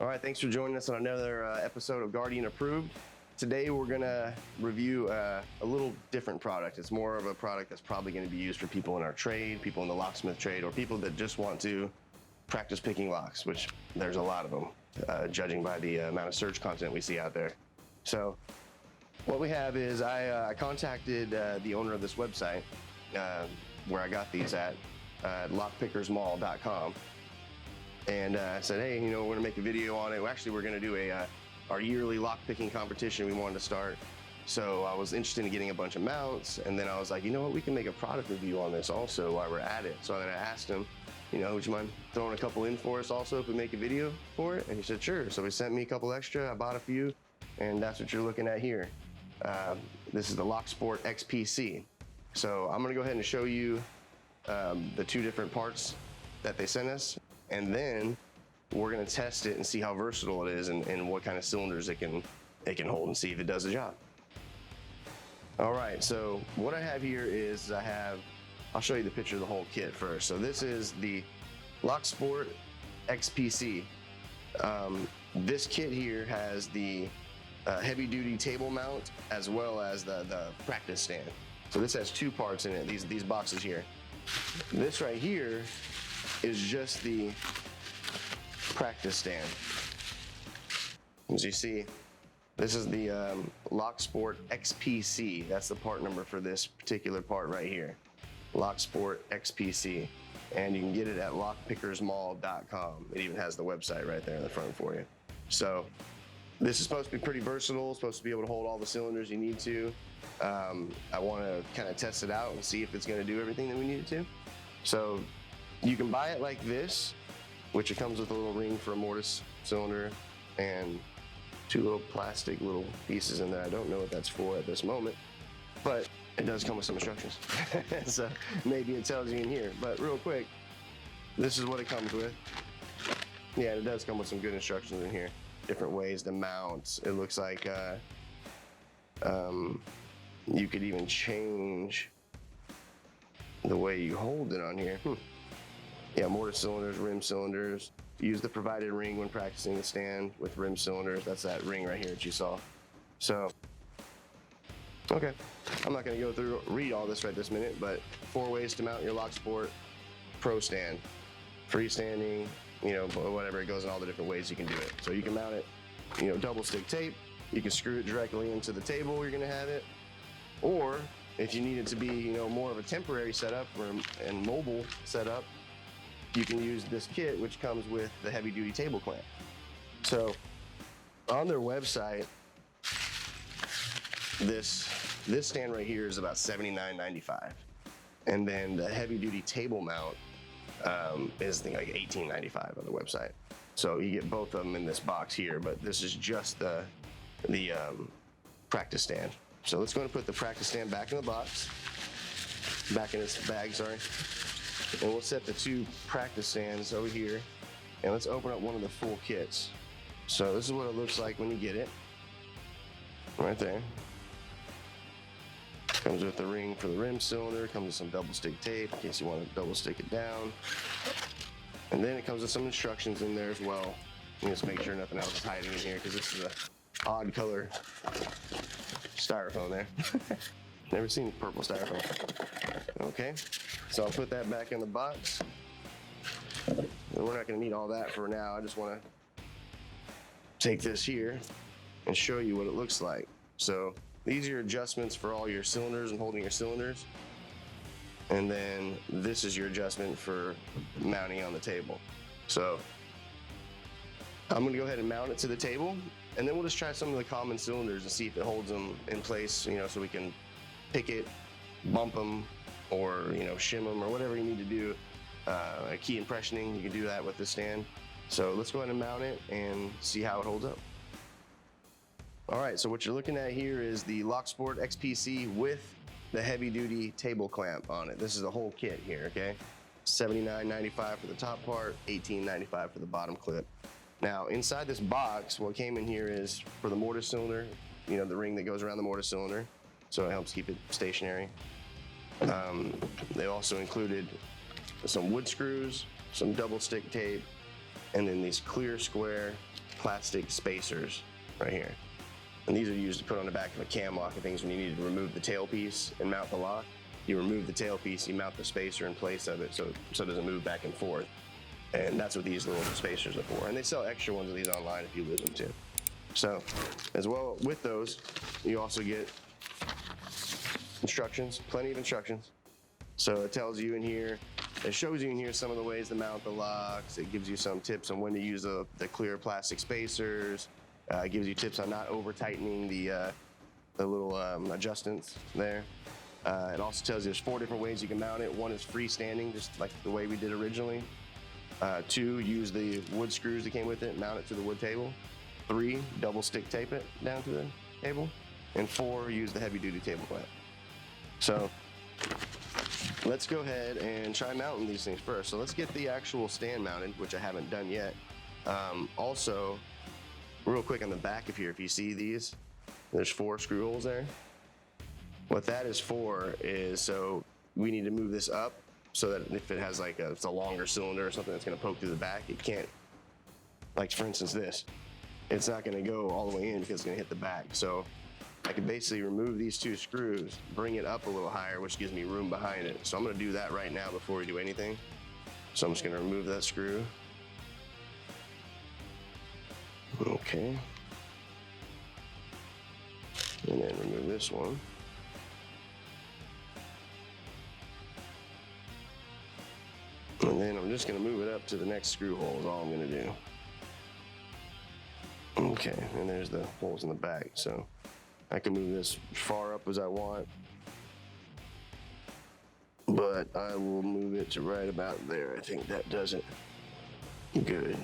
All right, thanks for joining us on another episode of Guardian Approved. Today we're gonna review a little different product. It's more of a product that's probably gonna be used for people in our trade, people in the locksmith trade, or people that just want to practice picking locks, which there's a lot of them, judging by the amount of search content we see out there. So what we have is I contacted the owner of this website where I got these at lockpickersmall.com. And I said, hey, we're gonna make a video on it. Actually, we're gonna do our yearly lock picking competition we wanted to start. So I was interested in getting a bunch of mounts, and then I was like, you know what, we can make a product review on this also while we're at it. So then I asked him, would you mind throwing a couple in for us also if we make a video for it? And he said, sure. So he sent me a couple extra, I bought a few, and that's what you're looking at here. This is the LockSport-XPC. So I'm gonna go ahead and show you the two different parts that they sent us, and then we're gonna test it and see how versatile it is and what kind of cylinders it can hold and see if it does the job. All right, so what I have here is I'll show you the picture of the whole kit first. So this is the LockSport-XPC. This kit here has the heavy duty table mount as well as the practice stand. So this has two parts in it, these boxes here. This right here is just the practice stand. As you see, this is the LockSport-XPC. That's the part number for this particular part right here. LockSport-XPC. And you can get it at lockpickersmall.com. It even has the website right there in the front for you. So this is supposed to be pretty versatile, supposed to be able to hold all the cylinders you need to. I want to kind of test it out and see if it's going to do everything that we need it to. So you can buy it like this, which it comes with a little ring for a Mortise cylinder and two little plastic little pieces in there. I don't know what that's for at this moment, but it does come with some instructions. So maybe it tells you in here, but real quick, this is what it comes with. Yeah, it does come with some good instructions in here. Different ways to mount. It looks like you could even change the way you hold it on here. Yeah, Mortise cylinders, rim cylinders. Use the provided ring when practicing the stand with rim cylinders. That's that ring right here that you saw. So, okay. I'm not gonna go through, read all this right this minute, but 4 ways to mount your LockSport Pro stand. Freestanding, whatever, it goes in all the different ways you can do it. So you can mount it, double stick tape. You can screw it directly into the table you're gonna have it. Or if you need it to be, more of a temporary setup and mobile setup, you can use this kit, which comes with the heavy duty table clamp. So on their website, this stand right here is about $79.95. And then the heavy duty table mount is like $18.95 on the website. So you get both of them in this box here, but this is just the practice stand. So let's go and put the practice stand back in the box, back in its bag, sorry. And we'll set the two practice stands over here, and let's open up one of the full kits. So this is what it looks like when you get it. Right there. Comes with the ring for the rim cylinder, comes with some double stick tape in case you want to double stick it down. And then it comes with some instructions in there as well. And just make sure nothing else is hiding in here, because this is an odd color styrofoam there. Never seen purple styrofoam. Okay, so I'll put that back in the box. And we're not gonna need all that for now. I just wanna take this here and show you what it looks like. So these are your adjustments for all your cylinders and holding your cylinders. And then this is your adjustment for mounting on the table. So I'm gonna go ahead and mount it to the table, and then we'll just try some of the common cylinders and see if it holds them in place, so we can pick it, bump them, or shim them, or whatever you need to do. Key impressioning, you can do that with the stand. So let's go ahead and mount it and see how it holds up. All right, so what you're looking at here is the LockSport-XPC with the heavy duty table clamp on it. This is the whole kit here, okay? $79.95 for the top part, $18.95 for the bottom clip. Now, inside this box, what came in here is for the Mortise cylinder, the ring that goes around the Mortise cylinder, so it helps keep it stationary. They also included some wood screws, some double stick tape, and then these clear square plastic spacers right here. And these are used to put on the back of a cam lock and things when you need to remove the tailpiece and mount the lock. You remove the tailpiece, you mount the spacer in place of it so it doesn't move back and forth. And that's what these little spacers are for. And they sell extra ones of these online if you lose them too. So as well with those, you also get instructions, plenty of instructions. So it tells you in here, it shows you in here some of the ways to mount the locks. It gives you some tips on when to use the clear plastic spacers. It gives you tips on not over tightening the little adjustments there. It also tells you there's 4 different ways you can mount it. 1 is freestanding, just like the way we did originally. 2, use the wood screws that came with it, mount it to the wood table. 3, double stick tape it down to the table. And 4, use the heavy duty table clamp. So let's go ahead and try mounting these things first. So let's get the actual stand mounted, which I haven't done yet. Also, real quick on the back of here, if you see these, there's 4 screw holes there. What that is for is so we need to move this up so that if it has like it's a longer cylinder or something that's going to poke through the back, it can't, like for instance this, it's not going to go all the way in because it's going to hit the back. So I can basically remove these 2 screws, bring it up a little higher, which gives me room behind it. So I'm going to do that right now before we do anything. So I'm just going to remove that screw. Okay. And then remove this one. And then I'm just going to move it up to the next screw hole is all I'm going to do. Okay, and there's the holes in the back. So I can move this far up as I want, but I will move it to right about there. I think that does it. Good.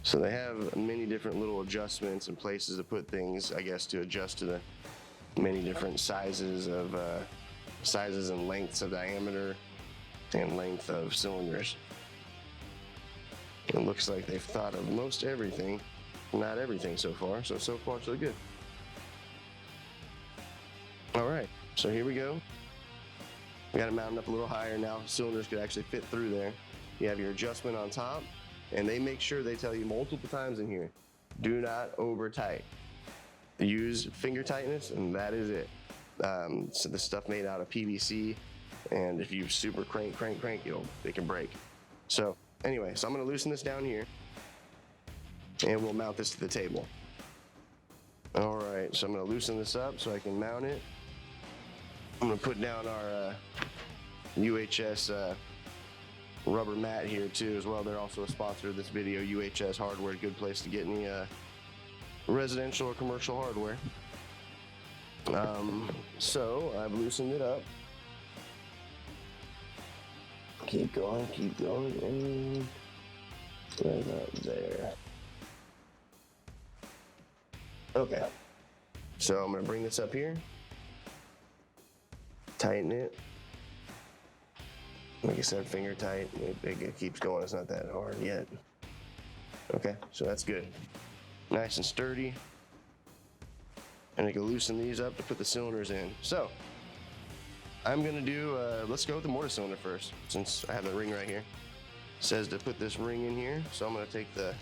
So they have many different little adjustments and places to put things, I guess, to adjust to the many different sizes and lengths of diameter and length of cylinders. It looks like they've thought of most everything, not everything so far. So far so good. All right, so here we go. We got it mounted up a little higher now. Cylinders could actually fit through there. You have your adjustment on top, and they make sure they tell you multiple times in here, do not over tight. Use finger tightness, and that is it. So the stuff made out of PVC, and if you super crank, it can break. So anyway, so I'm gonna loosen this down here, and we'll mount this to the table. All right, so I'm gonna loosen this up so I can mount it. I'm gonna put down our UHS rubber mat here too as well. They're also a sponsor of this video. UHS Hardware, good place to get any residential or commercial hardware. So I've loosened it up. Keep going, and right up there. Okay, so I'm gonna bring this up here, tighten it. Like I said, finger tight. It keeps going. It's not that hard yet. Okay, so that's good. Nice and sturdy. And I can loosen these up to put the cylinders in. So I'm gonna do, let's go with the Mortise cylinder first, since I have the ring right here. It says to put this ring in here. So I'm gonna take the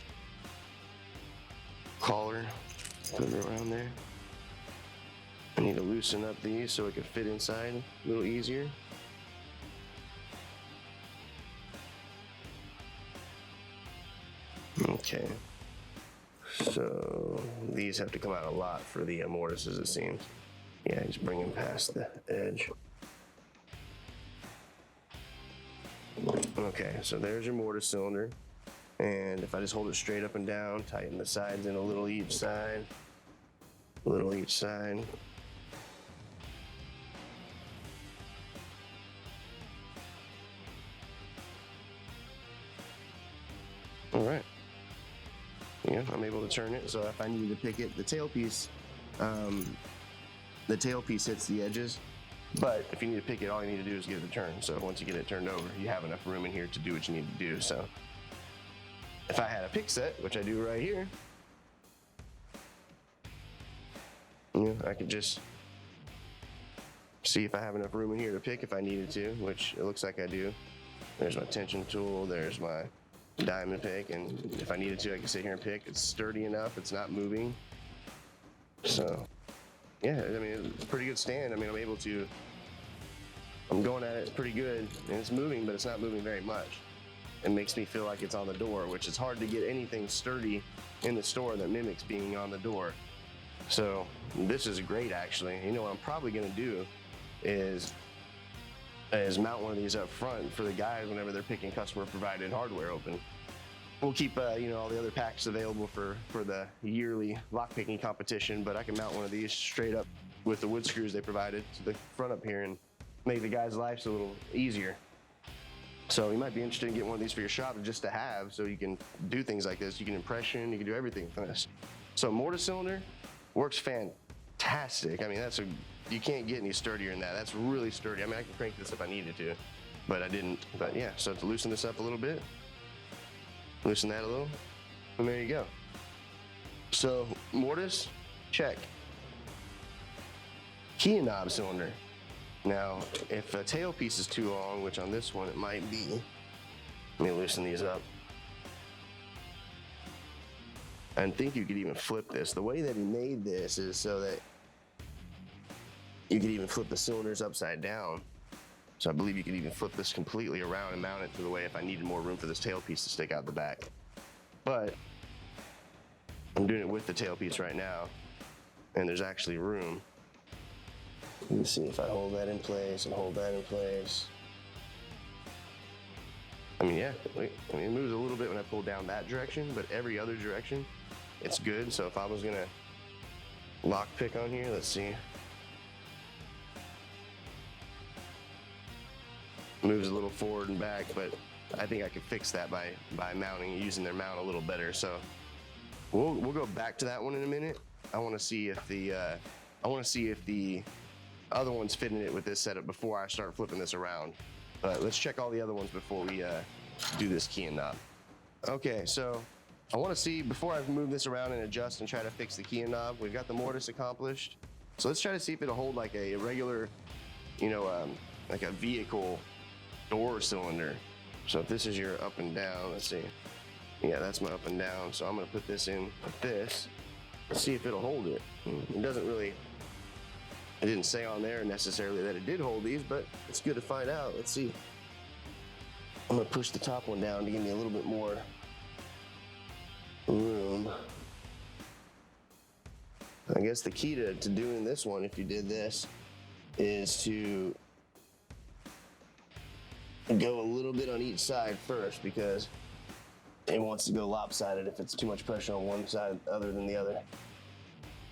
collar, put it around there. I need to loosen up these so it can fit inside a little easier. Okay, so these have to come out a lot for the mortises, it seems. Yeah, just bring them past the edge. Okay, so there's your mortise cylinder. And if I just hold it straight up and down, tighten the sides in a little each side. A little each side. All right. Yeah, I'm able to turn it, so if I need to pick it, the tailpiece hits the edges, but if you need to pick it, all you need to do is give it a turn. So once you get it turned over, you have enough room in here to do what you need to do. So if I had a pick set, which I do right here, I could just see if I have enough room in here to pick if I needed to, which it looks like I do. There's my tension tool, there's my diamond pick, and if I needed to, I could sit here and pick. It's sturdy enough, it's not moving. So yeah, I mean, it's a pretty good stand. I mean, I'm going at it pretty good, and it's moving, but it's not moving very much. It makes me feel like it's on the door, which is hard to get anything sturdy in the store that mimics being on the door. So this is great, actually. You know what I'm probably gonna do is mount one of these up front for the guys whenever they're picking customer provided hardware open. We'll keep you know, all the other packs available for the yearly lock picking competition, but I can mount one of these straight up with the wood screws they provided to the front up here and make the guys' lives a little easier. So you might be interested in getting one of these for your shop just to have, so you can do things like this. You can impression, you can do everything with this. So Mortise Cylinder works fantastic. I mean, you can't get any sturdier than that. That's really sturdy. I mean, I can crank this if I needed to, but I didn't. But yeah, so to loosen this up a little bit, loosen that a little, and there you go. So Mortise, check. Key and knob cylinder. Now, if a tailpiece is too long, which on this one it might be, let me loosen these up. I think you could even flip this. The way that he made this is so that you could even flip the cylinders upside down. So I believe you could even flip this completely around and mount it to the way if I needed more room for this tailpiece to stick out the back. But I'm doing it with the tailpiece right now, and there's actually room. Let me see if I hold that in place and hold that in place. I mean, yeah, I mean, it moves a little bit when I pull down that direction, but every other direction, it's good. So if I was gonna lock pick on here, let's see. Moves a little forward and back, but I think I could fix that by mounting, using their mount a little better. So we'll go back to that one in a minute. I want to see if the other ones fit in it with this setup before I start flipping this around. But let's check all the other ones before we do this key and knob. Okay, so I want to see, before I move this around and adjust and try to fix the key and knob, we've got the mortise accomplished. So let's try to see if it'll hold like a regular, you know, like a vehicle door cylinder. So if this is your up and down, let's see. Yeah, that's my up and down. So I'm gonna put this in like this. Let's see if it'll hold it. It doesn't really, it didn't say on there necessarily that it did hold these, but it's good to find out. Let's see. I'm gonna push the top one down to give me a little bit more room. I guess the key to doing this one, if you did this, is to go a little bit on each side first, because it wants to go lopsided if it's too much pressure on one side other than the other.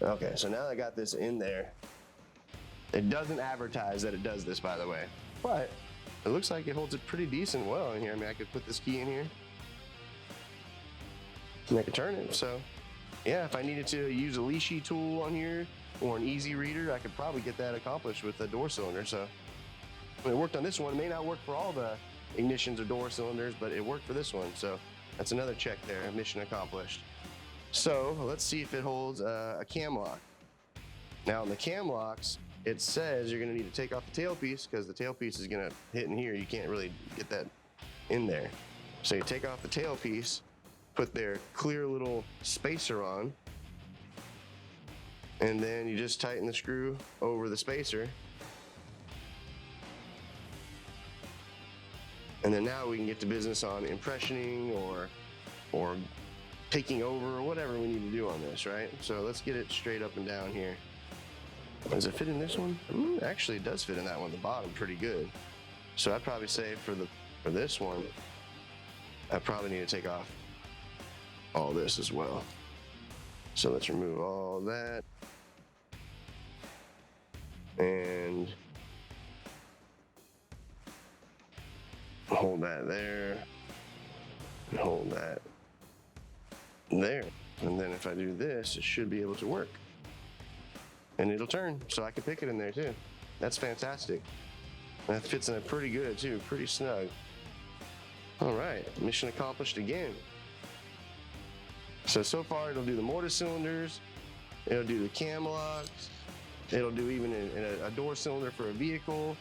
Okay, so now that I got this in there, it doesn't advertise that it does this, by the way, but it looks like it holds it pretty decent well in here. I mean, I could put this key in here and I could turn it. So yeah, if I needed to use a leashy tool on here or an easy reader, I could probably get that accomplished with a door cylinder. So when it worked on this one, it may not work for all the ignitions or door cylinders, but it worked for this one. So that's another check there, mission accomplished. So let's see if it holds a cam lock. Now in the cam locks, it says you're gonna need to take off the tailpiece, because the tailpiece is gonna hit in here. You can't really get that in there. So you take off the tailpiece, put their clear little spacer on, and then you just tighten the screw over the spacer. And then now we can get to business on impressioning or taking over or whatever we need to do on this, right? So let's get it straight up and down here. Does it fit in this one? Actually, it does fit in that one, the bottom, pretty good. So I'd probably say for this one, I probably need to take off all this as well. So let's remove all that. And hold that there. And hold that there. And then if I do this, it should be able to work. And it'll turn, so I can pick it in there too. That's fantastic. That fits in it pretty good too, pretty snug. All right, mission accomplished again. So far it'll do the mortise cylinders, it'll do the cam locks, it'll do even a door cylinder for a vehicle.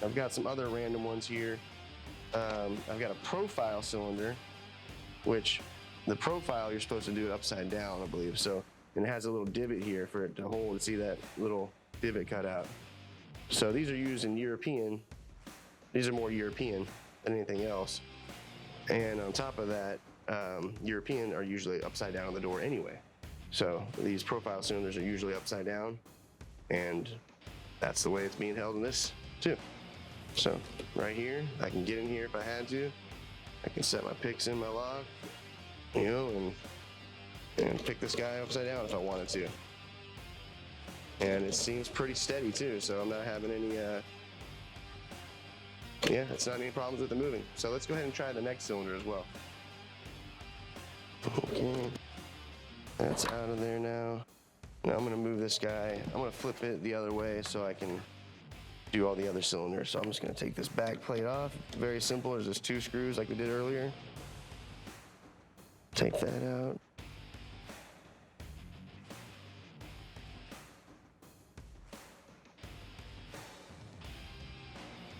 I've got some other random ones here. I've got a profile cylinder, which the profile you're supposed to do it upside down, I believe. So, and it has a little divot here for it to hold. See that little divot cut out? So these are used in European. These are more European than anything else. And on top of that, European are usually upside down on the door anyway. So these profile cylinders are usually upside down, and that's the way it's being held in this too. So right here, I can get in here if I had to. I can set my picks in my lock, you know, and pick this guy upside down if I wanted to. And it seems pretty steady too, so I'm not having any, yeah, it's not any problems with the moving. So let's go ahead and try the next cylinder as well. Okay, that's out of there now. Now I'm gonna move this guy. I'm gonna flip it the other way so I can do all the other cylinders. So I'm just gonna take this back plate off. Very simple, there's just 2 screws like we did earlier. Take that out.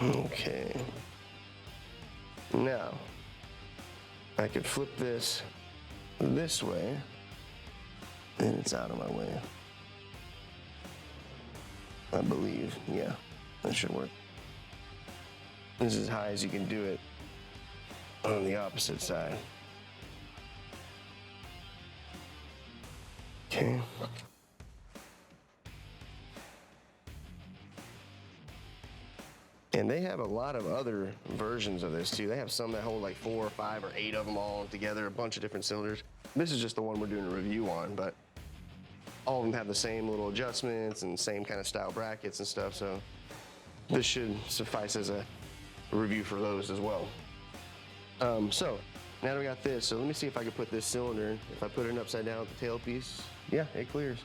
Okay. Now, I could flip this way, and it's out of my way. I believe, yeah, that should work. This is as high as you can do it on the opposite side. Okay. And they have a lot of other versions of this too. They have some that hold like 4 or 5 or 8 of them all together, a bunch of different cylinders. This is just the one we're doing a review on, but all of them have the same little adjustments and same kind of style brackets and stuff. So this should suffice as a review for those as well. So now that we got this, so let me see if I can put this cylinder, if I put it upside down with the tailpiece, yeah, it clears.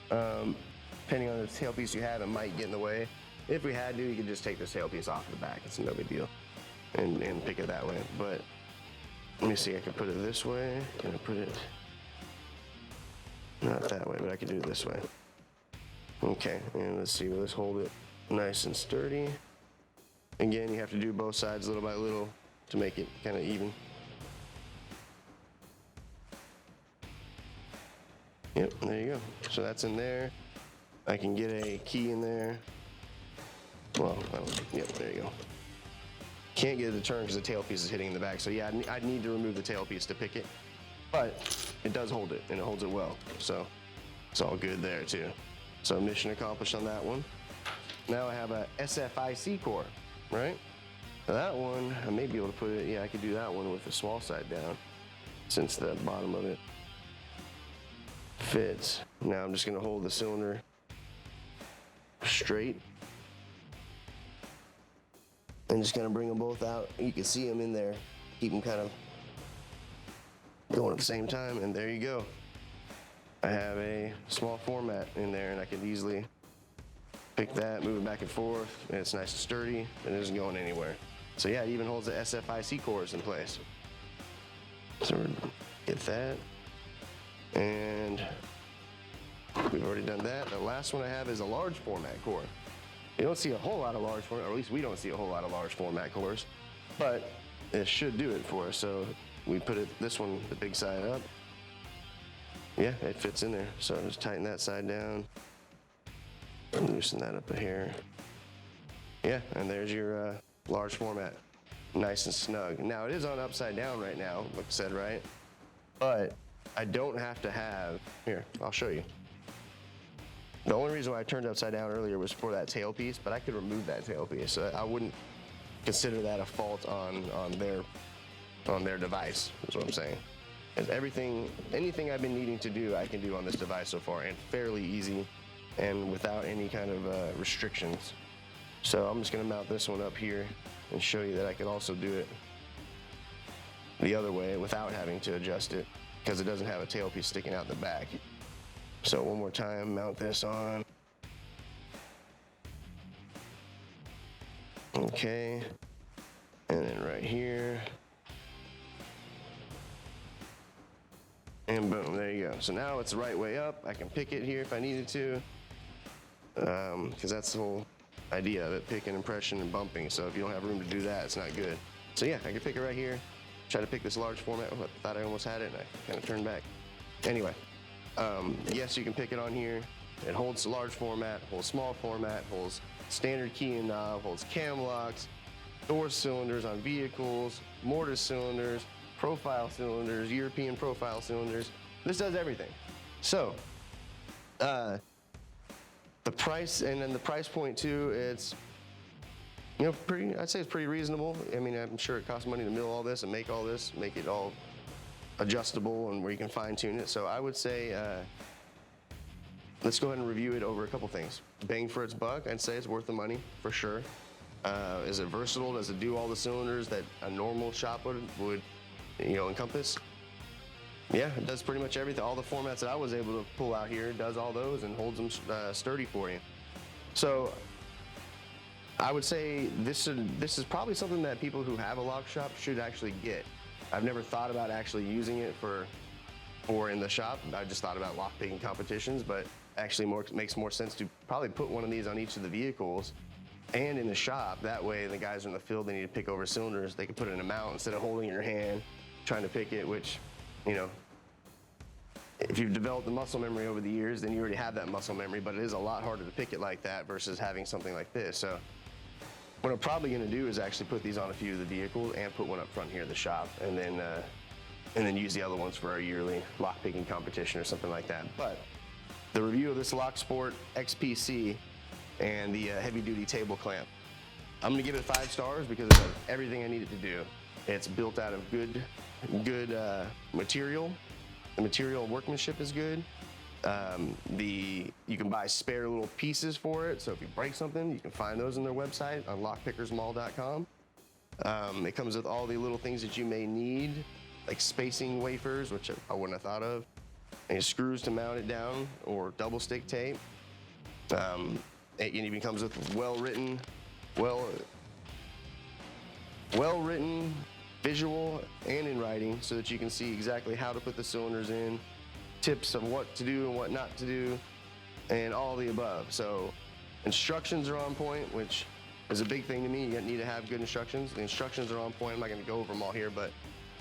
Depending on the tailpiece you have, it might get in the way. If we had to, you could just take this tailpiece off the back. It's no big deal, and pick it that way. But let me see, I can put it this way. Can I put it, not that way, but I can do it this way. Okay, and let's see, will this hold it nice and sturdy? Again, you have to do both sides little by little to make it kind of even. Yep, there you go. So that's in there. I can get a key in there. Well, yep, there you go. Can't get it to turn because the tailpiece is hitting in the back. So yeah, I'd need to remove the tailpiece to pick it, but it does hold it, and it holds it well. So it's all good there too. So mission accomplished on that one. Now I have a SFIC core, right? Now that one, I may be able to put it, yeah, I could do that one with the small side down since the bottom of it fits. Now I'm just gonna hold the cylinder straight and just gonna bring them both out. You can see them in there. Keep them kind of going at the same time, and there you go. I have a small format in there, and I can easily pick that, move it back and forth, and it's nice and sturdy, and it isn't going anywhere. So yeah, it even holds the SFIC cores in place. So we're get that, and we've already done that. The last one I have is a large format core. You don't see a whole lot of large format, or at least we don't see a whole lot of large format cores, but it should do it for us. So we put it, this one, the big side up. Yeah, it fits in there. So just tighten that side down, loosen that up here. Yeah, and there's your large format, nice and snug. Now it is on upside down right now, like I said, right? But I don't have to have, here, I'll show you. The only reason why I turned upside down earlier was for that tailpiece, but I could remove that tailpiece. So I wouldn't consider that a fault on their device, is what I'm saying. Because anything I've been needing to do, I can do on this device so far, and fairly easy and without any kind of restrictions. So I'm just gonna mount this one up here and show you that I can also do it the other way without having to adjust it, because it doesn't have a tailpiece sticking out the back. So one more time, mount this on. Okay, and then right here. And boom, there you go. So now it's the right way up. I can pick it here if I needed to, because that's the whole idea of it, picking, impression, and bumping. So if you don't have room to do that, it's not good. So yeah, I can pick it right here. Try to pick this large format. Oh, I thought I almost had it, and I kind of turned back. Anyway, yes, you can pick it on here. It holds large format, holds small format, holds standard key and knob, holds cam locks, door cylinders on vehicles, Mortise cylinders, profile cylinders, European profile cylinders. This does everything. So, the price, and then the price point too, it's, you know, I'd say it's pretty reasonable. I mean, I'm sure it costs money to mill all this and make all this, make it all adjustable and where you can fine tune it. So I would say, let's go ahead and review it over a couple things. Bang for its buck, I'd say it's worth the money for sure. Is it versatile? Does it do all the cylinders that a normal shop would you know, encompass? Yeah, it does pretty much everything. All the formats that I was able to pull out here, it does all those and holds them sturdy for you. So I would say this is probably something that people who have a lock shop should actually get. I've never thought about actually using it for in the shop. I just thought about lock picking competitions, but actually makes more sense to probably put one of these on each of the vehicles and in the shop. That way the guys in the field, they need to pick over cylinders, they can put it in a mount instead of holding it in your hand trying to pick it, which, you know, if you've developed the muscle memory over the years, then you already have that muscle memory, but it is a lot harder to pick it like that versus having something like this. So what I'm probably gonna do is actually put these on a few of the vehicles and put one up front here in the shop, and then use the other ones for our yearly lock picking competition or something like that. But the review of this LockSport-XPC and the heavy duty table clamp, I'm gonna give it 5 stars because it does everything I need it to do. It's built out of good material. The material workmanship is good. You can buy spare little pieces for it, so if you break something, you can find those on their website on lockpickersmall.com. It comes with all the little things that you may need, like spacing wafers, which I wouldn't have thought of, and screws to mount it down, or double stick tape. It even comes with well-written visual and in writing, so that you can see exactly how to put the cylinders in, tips of what to do and what not to do, and all the above. So instructions are on point, which is a big thing to me. You need to have good instructions. The instructions are on point. I'm not going to go over them all here, but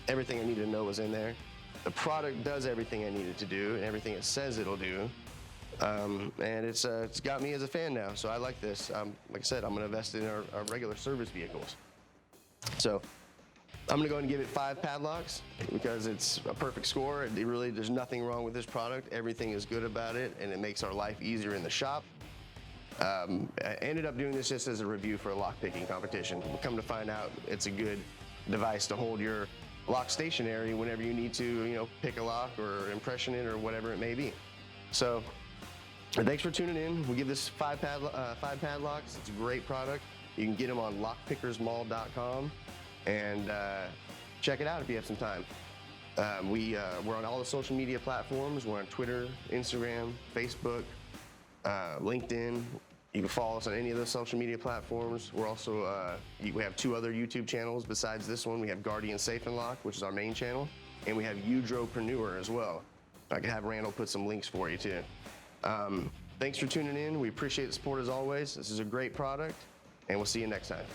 everything I need to know is in there. The product does everything I need it to do and everything it says it'll do. And it's got me as a fan now, so I like this. Like I said, I'm going to invest in our regular service vehicles. So I'm gonna go ahead and give it 5 padlocks because it's a perfect score. There's nothing wrong with this product. Everything is good about it, and it makes our life easier in the shop. I ended up doing this just as a review for a lock picking competition. Come to find out, it's a good device to hold your lock stationary whenever you need to, you know, pick a lock or impression it or whatever it may be. So thanks for tuning in. We give this 5 padlocks. It's a great product. You can get them on lockpickersmall.com. And check it out if you have some time. We're on all the social media platforms. We're on Twitter, Instagram, Facebook, LinkedIn. You can follow us on any of those social media platforms. We're also, we have 2 other YouTube channels besides this one. We have Guardian Safe and Lock, which is our main channel, and we have Udropreneur as well. I can have Randall put some links for you too. Thanks for tuning in. We appreciate the support as always. This is a great product, and we'll see you next time.